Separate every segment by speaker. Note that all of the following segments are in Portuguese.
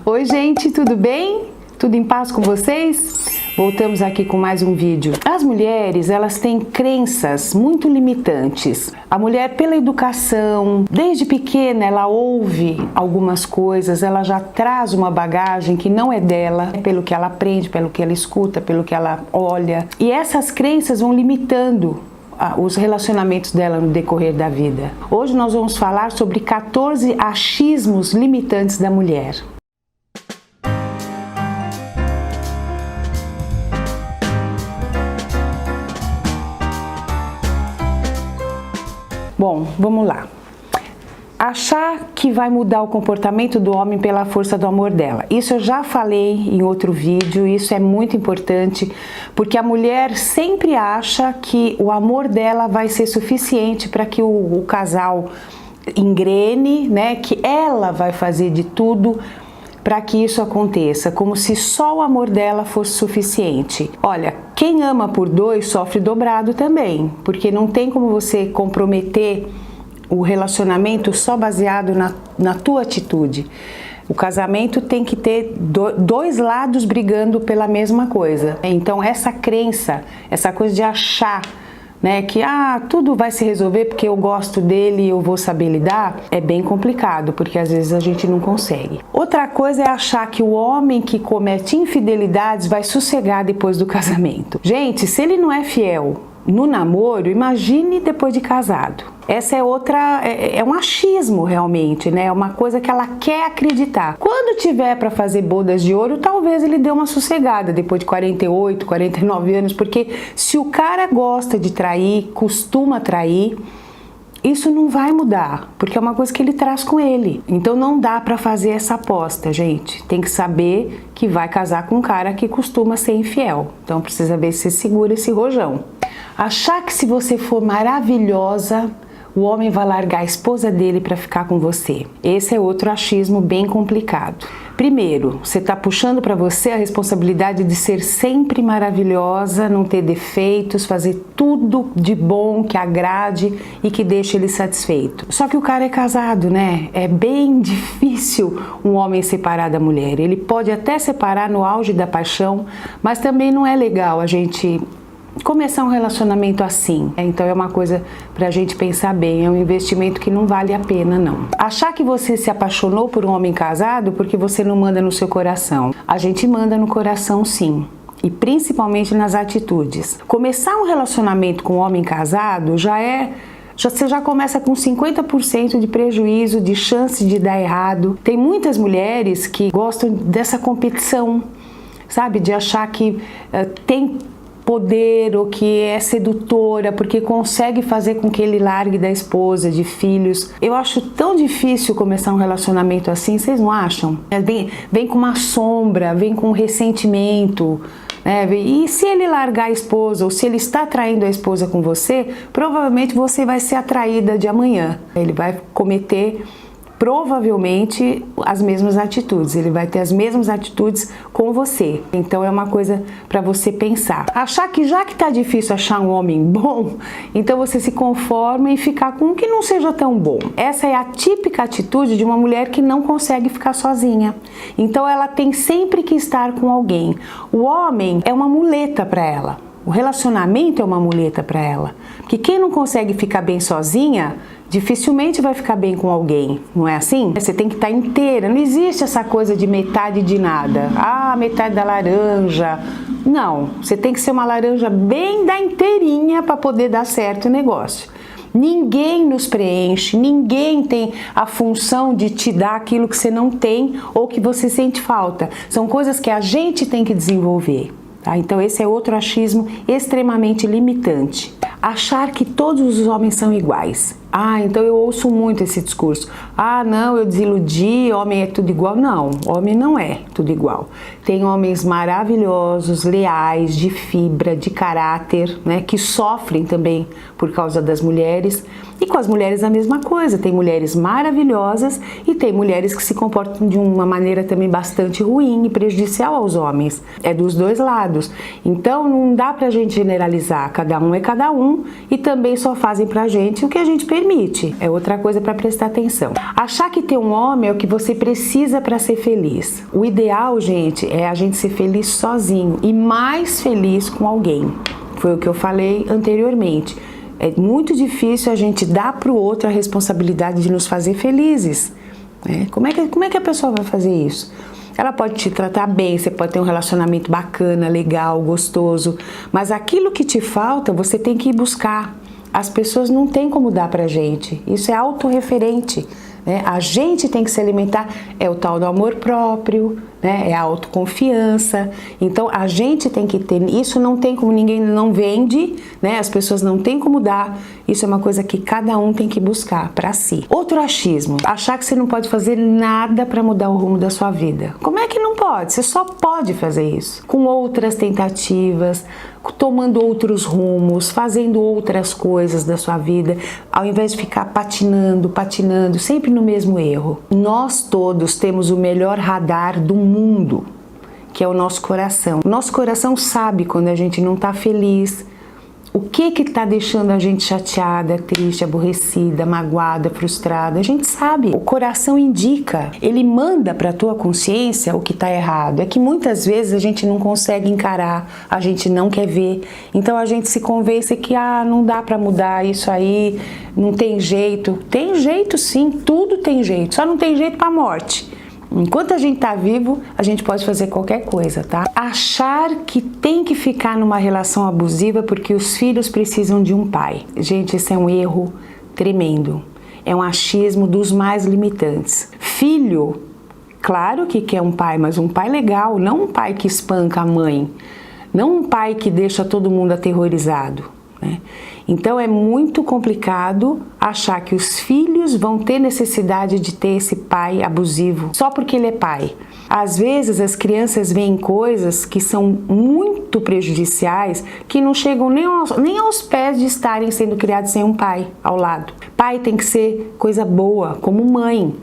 Speaker 1: Oi gente, tudo bem? Tudo em paz com vocês? Voltamos aqui com mais um vídeo. As mulheres, elas têm crenças muito limitantes. A mulher, pela educação, desde pequena, ela ouve algumas coisas, ela já traz uma bagagem que não é dela, pelo que ela aprende, pelo que ela escuta, pelo que ela olha. E essas crenças vão limitando os relacionamentos dela no decorrer da vida. Hoje nós vamos falar sobre 14 achismos limitantes da mulher. Bom, vamos lá. Achar que vai mudar o comportamento do homem pela força do amor dela. Isso eu já falei em outro vídeo, isso é muito importante, porque a mulher sempre acha que o amor dela vai ser suficiente para que o casal engrene, né? Que ela vai fazer de tudo para que isso aconteça, como se só o amor dela fosse suficiente. Olha, quem ama por dois sofre dobrado também, porque não tem como você comprometer o relacionamento só baseado na tua atitude. O casamento tem que ter dois lados brigando pela mesma coisa. Então essa crença, essa coisa de achar, né, que tudo vai se resolver porque eu gosto dele e eu vou saber lidar, é bem complicado, porque às vezes a gente não consegue. Outra coisa é achar que o homem que comete infidelidades vai sossegar depois do casamento. Gente, se ele não é fiel no namoro, imagine depois de casado. Essa é outra, é um achismo realmente, né? É uma coisa que ela quer acreditar. Quando tiver para fazer bodas de ouro, talvez ele dê uma sossegada depois de 48, 49 anos, porque se o cara gosta de trair, costuma trair, isso não vai mudar, porque é uma coisa que ele traz com ele. Então não dá para fazer essa aposta, gente. Tem que saber que vai casar com um cara que costuma ser infiel. Então precisa ver se segura esse rojão. Achar que se você for maravilhosa, o homem vai largar a esposa dele para ficar com você. Esse é outro achismo bem complicado. Primeiro, você está puxando para você a responsabilidade de ser sempre maravilhosa, não ter defeitos, fazer tudo de bom que agrade e que deixe ele satisfeito. Só que o cara é casado, né? É bem difícil um homem separar da mulher. Ele pode até separar no auge da paixão, mas também não é legal a gente começar um relacionamento assim. Então é uma coisa pra gente pensar bem, é um investimento que não vale a pena não. Achar que você se apaixonou por um homem casado porque você não manda no seu coração. A gente manda no coração sim, e principalmente nas atitudes. Começar um relacionamento com um homem casado você já começa com 50% de prejuízo, de chance de dar errado. Tem muitas mulheres que gostam dessa competição, sabe? De achar que tem poder ou que é sedutora porque consegue fazer com que ele largue da esposa, de filhos. Eu acho tão difícil começar um relacionamento assim, vocês não acham? Vem com uma sombra, vem com ressentimento, né? E se ele largar a esposa ou se ele está traindo a esposa com você, provavelmente você vai ser a traída de amanhã. Ele vai cometer provavelmente as mesmas atitudes, ele vai ter as mesmas atitudes com você. Então é uma coisa para você pensar. Achar que já que tá difícil achar um homem bom, então você se conforma em ficar com um que não seja tão bom. Essa é a típica atitude de uma mulher que não consegue ficar sozinha. Então ela tem sempre que estar com alguém. O homem é uma muleta para ela. O relacionamento é uma muleta para ela. Porque quem não consegue ficar bem sozinha, dificilmente vai ficar bem com alguém, não é assim? Você tem que estar inteira, não existe essa coisa de metade de nada. Metade da laranja. Não, você tem que ser uma laranja bem da inteirinha para poder dar certo o negócio. Ninguém nos preenche, ninguém tem a função de te dar aquilo que você não tem ou que você sente falta. São coisas que a gente tem que desenvolver. Tá? Então esse é outro achismo extremamente limitante. Achar que todos os homens são iguais. Então eu ouço muito esse discurso. Não, eu desiludi, homem é tudo igual. Não, homem não é tudo igual. Tem homens maravilhosos, leais, de fibra, de caráter, né, que sofrem também por causa das mulheres. E com as mulheres a mesma coisa. Tem mulheres maravilhosas e tem mulheres que se comportam de uma maneira também bastante ruim e prejudicial aos homens. É dos dois lados. Então não dá pra gente generalizar. Cada um é cada um e também só fazem pra gente o que a gente permite. permite, é outra coisa para prestar atenção. Achar que ter um homem é o que você precisa para ser feliz. O ideal, gente, é a gente ser feliz sozinho e mais feliz com alguém. Foi o que eu falei anteriormente. É muito difícil a gente dar para o outro a responsabilidade de nos fazer felizes, né? Como é que a pessoa vai fazer isso? Ela pode te tratar bem, você pode ter um relacionamento bacana, legal, gostoso, mas aquilo que te falta, você tem que ir buscar. As pessoas não têm como dar pra gente, isso é autorreferente, né? A gente tem que se alimentar, é o tal do amor próprio, né? É a autoconfiança. Então a gente tem que ter, isso não tem como, ninguém não vende, né? As pessoas não têm como dar, isso é uma coisa que cada um tem que buscar pra si. Outro achismo, achar que você não pode fazer nada pra mudar o rumo da sua vida. Como é que não pode? Você só pode fazer isso com outras tentativas, tomando outros rumos, fazendo outras coisas da sua vida, ao invés de ficar patinando, sempre no mesmo erro. Nós todos temos o melhor radar do mundo, que é o nosso coração. O nosso coração sabe quando a gente não está feliz, o que está deixando a gente chateada, triste, aborrecida, magoada, frustrada. A gente sabe. O coração indica. Ele manda para a tua consciência o que está errado. É que muitas vezes a gente não consegue encarar, a gente não quer ver. Então a gente se convence que não dá para mudar isso aí, não tem jeito. Tem jeito sim, tudo tem jeito. Só não tem jeito para a morte. Enquanto a gente tá vivo, a gente pode fazer qualquer coisa, tá? Achar que tem que ficar numa relação abusiva porque os filhos precisam de um pai. Gente, esse é um erro tremendo. É um achismo dos mais limitantes. Filho, claro que quer um pai, mas um pai legal, não um pai que espanca a mãe. Não um pai que deixa todo mundo aterrorizado, né? Então é muito complicado achar que os filhos vão ter necessidade de ter esse pai abusivo só porque ele é pai. Às vezes as crianças veem coisas que são muito prejudiciais que não chegam nem aos pés de estarem sendo criados sem um pai ao lado. Pai tem que ser coisa boa, como mãe.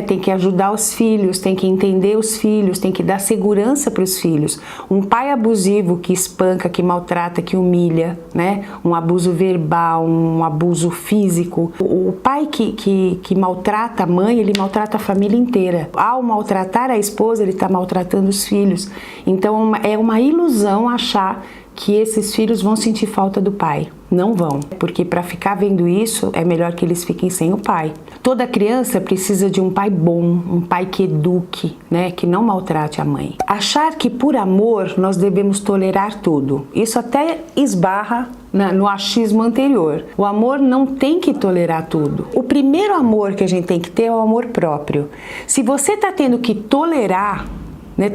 Speaker 1: Tem que ajudar os filhos, tem que entender os filhos, tem que dar segurança para os filhos. Um pai abusivo que espanca, que maltrata, que humilha, né? Um abuso verbal, um abuso físico. O pai que maltrata a mãe, ele maltrata a família inteira. Ao maltratar a esposa, ele está maltratando os filhos. Então é uma ilusão achar que esses filhos vão sentir falta do pai. Não vão, porque para ficar vendo isso é melhor que eles fiquem sem o pai. Toda criança precisa de um pai bom, um pai que eduque, né, que não maltrate a mãe. Achar que por amor nós devemos tolerar tudo, isso até esbarra no achismo anterior. O amor não tem que tolerar tudo. O primeiro amor que a gente tem que ter é o amor próprio. Se você está tendo que tolerar,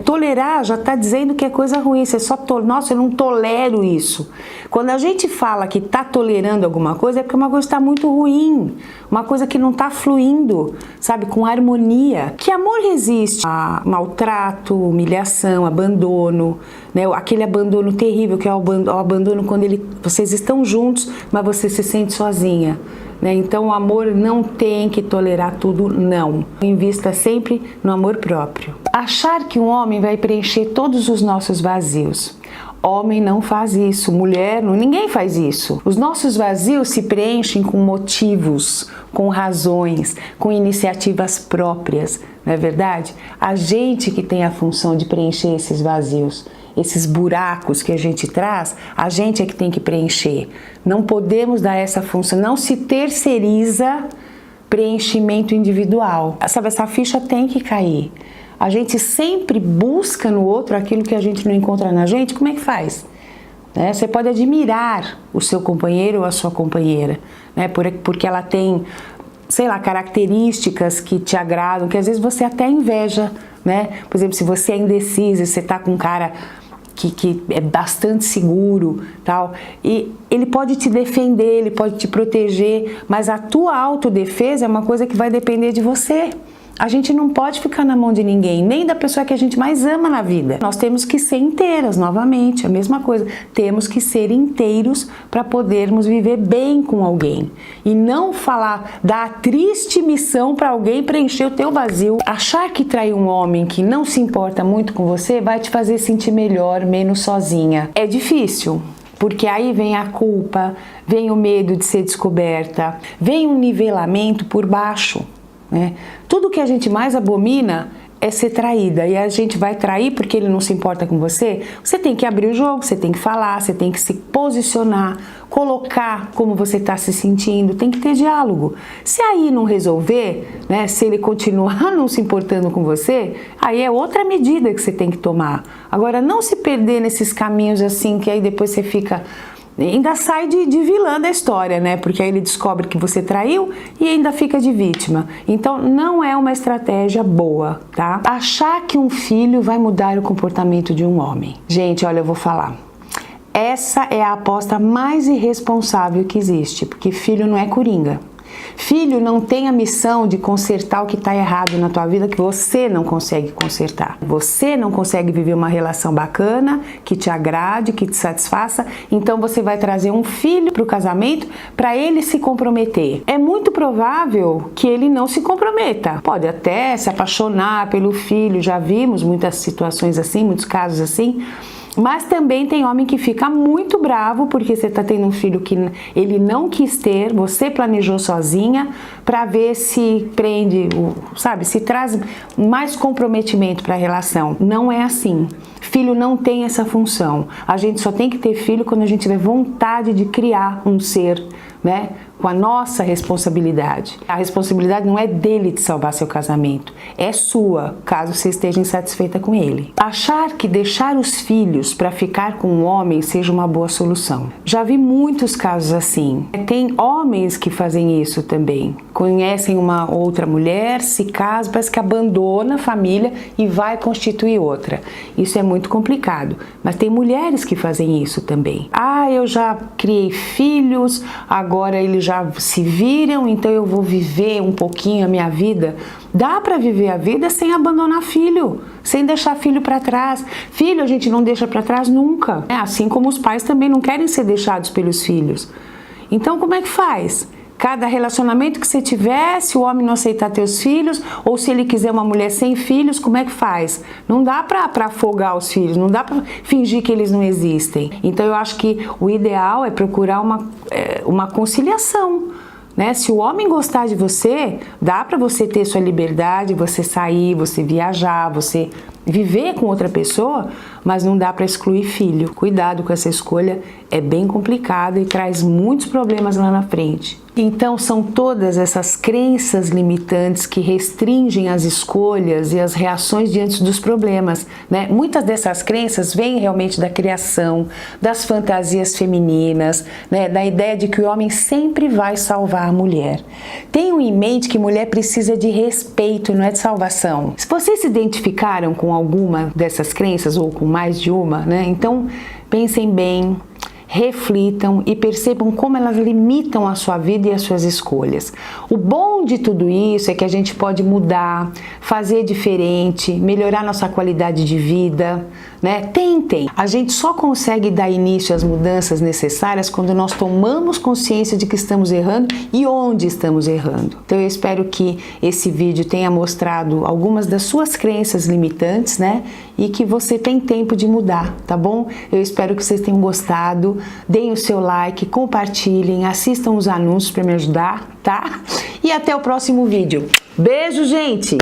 Speaker 1: tolerar já está dizendo que é coisa ruim, você só nossa, eu não tolero isso. Quando a gente fala que está tolerando alguma coisa, é porque uma coisa está muito ruim, uma coisa que não está fluindo, sabe, com harmonia. Que amor resiste a maltrato, humilhação, abandono, né? Aquele abandono terrível que é o abandono quando vocês estão juntos, mas você se sente sozinha. Então o amor não tem que tolerar tudo, não. Invista sempre no amor próprio. Achar que um homem vai preencher todos os nossos vazios. Homem não faz isso, mulher, ninguém faz isso. Os nossos vazios se preenchem com motivos, com razões, com iniciativas próprias, não é verdade? A gente que tem a função de preencher esses vazios. Esses buracos que a gente traz, a gente é que tem que preencher. Não podemos dar essa função, não se terceiriza preenchimento individual. Sabe, essa ficha tem que cair. A gente sempre busca no outro aquilo que a gente não encontra na gente. Como é que faz? Você pode admirar o seu companheiro ou a sua companheira, porque ela tem, sei lá, características que te agradam, que às vezes você até inveja, né? Por exemplo, se você é indecisa, você tá com um cara que é bastante seguro, tal, e ele pode te defender, ele pode te proteger, mas a tua autodefesa é uma coisa que vai depender de você. A gente não pode ficar na mão de ninguém, nem da pessoa que a gente mais ama na vida. Nós temos que ser inteiras, novamente, a mesma coisa. Temos que ser inteiros para podermos viver bem com alguém. E não dar a triste missão para alguém preencher o teu vazio. Achar que trair um homem que não se importa muito com você vai te fazer sentir melhor, menos sozinha. É difícil. Porque aí vem a culpa, vem o medo de ser descoberta, vem um nivelamento por baixo, né? Tudo que a gente mais abomina é ser traída, e a gente vai trair porque ele não se importa com você. Você tem que abrir o jogo, você tem que falar, você tem que se posicionar, colocar como você está se sentindo, tem que ter diálogo. Se aí não resolver, né, se ele continuar não se importando com você, aí é outra medida que você tem que tomar. Agora, não se perder nesses caminhos assim, que aí depois você fica... Ainda sai de vilã da história, né? Porque aí ele descobre que você traiu e ainda fica de vítima. Então, não é uma estratégia boa, tá? Achar que um filho vai mudar o comportamento de um homem. Gente, olha, eu vou falar. Essa é a aposta mais irresponsável que existe, porque filho não é coringa. Filho não tem a missão de consertar o que está errado na tua vida, que você não consegue consertar. Você não consegue viver uma relação bacana, que te agrade, que te satisfaça, então você vai trazer um filho para o casamento para ele se comprometer. É muito provável que ele não se comprometa. Pode até se apaixonar pelo filho, já vimos muitas situações assim, muitos casos assim, mas também tem homem que fica muito bravo porque você está tendo um filho que ele não quis ter, você planejou sozinha, para ver se prende, sabe, se traz mais comprometimento para a relação. Não é assim. Filho não tem essa função. A gente só tem que ter filho quando a gente tiver vontade de criar um ser, né, com a nossa responsabilidade. A responsabilidade não é dele de salvar seu casamento, é sua, caso você esteja insatisfeita com ele. Achar que deixar os filhos para ficar com um homem seja uma boa solução. Já vi muitos casos assim. Tem homens que fazem isso também. Conhecem uma outra mulher, se casam, parece que abandona a família e vai constituir outra. Isso é muito complicado, mas tem mulheres que fazem isso também. Ah, eu já criei filhos, agora eles já se viram, então eu vou viver um pouquinho a minha vida. Dá para viver a vida sem abandonar filho, sem deixar filho para trás. Filho a gente não deixa para trás nunca, né? Assim como os pais também não querem ser deixados pelos filhos. Então como é que faz? Cada relacionamento que você tiver, se o homem não aceitar teus filhos, ou se ele quiser uma mulher sem filhos, como é que faz? Não dá para afogar os filhos, não dá para fingir que eles não existem. Então eu acho que o ideal é procurar uma conciliação, né? Se o homem gostar de você, dá para você ter sua liberdade, você sair, você viajar, você viver com outra pessoa, mas não dá para excluir filho. Cuidado com essa escolha, é bem complicada e traz muitos problemas lá na frente. Então são todas essas crenças limitantes que restringem as escolhas e as reações diante dos problemas, né? Muitas dessas crenças vêm realmente da criação, das fantasias femininas, né? Da ideia de que o homem sempre vai salvar a mulher. Tenham em mente que mulher precisa de respeito, não é de salvação. Se vocês se identificaram com alguma dessas crenças ou com mais de uma, né? Então pensem bem, reflitam e percebam como elas limitam a sua vida e as suas escolhas. O bom de tudo isso é que a gente pode mudar, fazer diferente, melhorar nossa qualidade de vida, né? Tentem! A gente só consegue dar início às mudanças necessárias quando nós tomamos consciência de que estamos errando e onde estamos errando. Então eu espero que esse vídeo tenha mostrado algumas das suas crenças limitantes, né? E que você tem tempo de mudar, tá bom? Eu espero que vocês tenham gostado. Deem o seu like, compartilhem, assistam os anúncios para me ajudar, tá? E até o próximo vídeo. Beijo, gente!